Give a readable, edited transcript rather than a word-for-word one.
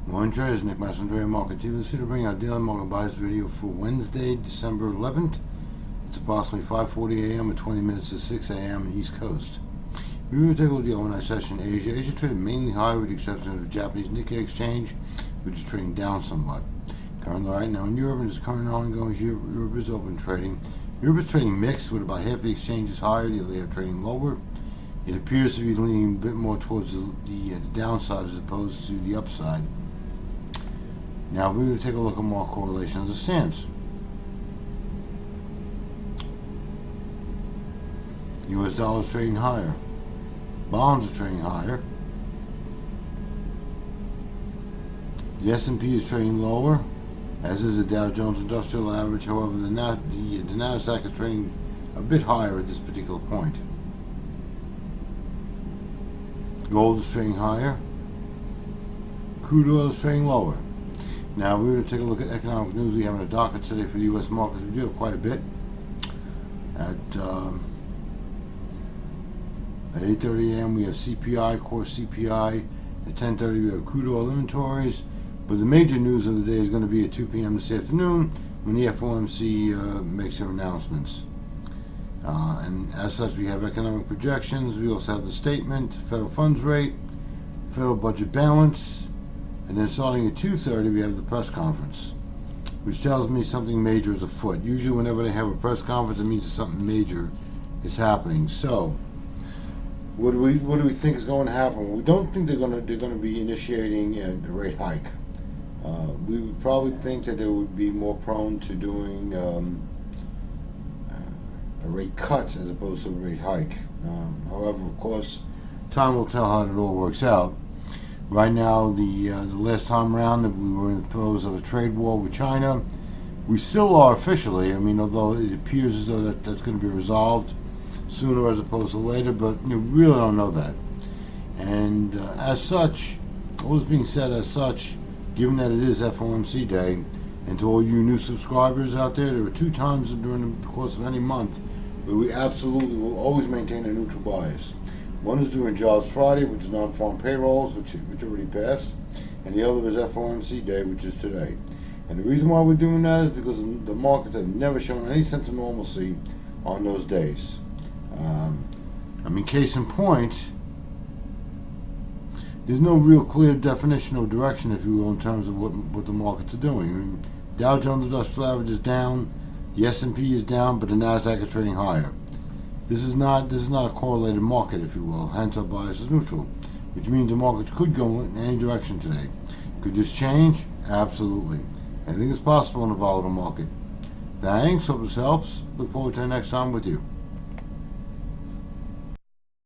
Morning traders, Nick Massandrea, Market Dealers here to bring our daily market buys video for Wednesday, December 11th. It's approximately 5:40 a.m. and 20 minutes to 6 a.m. East Coast. We will take a look at the overnight session in Asia. Asia traded mainly higher with the exception of the Japanese Nikkei exchange, which is trading down somewhat. Currently, right now in Europe, and it's currently ongoing as Europe is open trading. Europe is trading mixed with about half the exchanges higher, the other half trading lower. It appears to be leaning a bit more towards the downside as opposed to the upside. Now we're going to take a look at more correlations of stance. US dollar is trading higher. Bonds are trading higher. The S&P is trading lower, as is the Dow Jones Industrial Average. However, the NASDAQ is trading a bit higher at this particular point. Gold is trading higher. Crude oil is trading lower. Now we're going to take a look at economic news we have in the docket today for the U.S. markets. We do have quite a bit. At 8:30 a.m. we have CPI, core CPI. At 10:30 we have crude oil inventories. But the major news of the day is going to be at 2 p.m. this afternoon when the FOMC makes their announcements. And as such, we have economic projections. We also have the statement, federal funds rate, federal budget balance. And then starting at 2:30, we have the press conference, which tells me something major is afoot. Usually whenever they have a press conference, it means that something major is happening. So, what do we think is going to happen? We don't think they're going to be initiating a rate hike. We would probably think that they would be more prone to doing a rate cut as opposed to a rate hike. However, of course, time will tell how it all works out. Right now, the last time around that we were in the throes of a trade war with China, we still are officially. I mean, although it appears as though that's going to be resolved sooner as opposed to later, but we really don't know that. And as such, all this being said, as such, given that it is FOMC day, and to all you new subscribers out there are 2 times during the course of any month where we absolutely will always maintain a neutral bias. One is during Jobs Friday, which is non-farm payrolls, which already passed, and the other is FOMC Day, which is today. And the reason why we're doing that is because the markets have never shown any sense of normalcy on those days. Case in point, there's no real clear definition or direction, if you will, in terms of what the markets are doing. Dow Jones Industrial Average is down, the S&P is down, but the NASDAQ is trading higher. This is not a correlated market, if you will. Hence, our bias is neutral, which means the markets could go in any direction today. Could this change? Absolutely. Anything is possible in a volatile market. Thanks. Hope this helps. Look forward to the next time with you.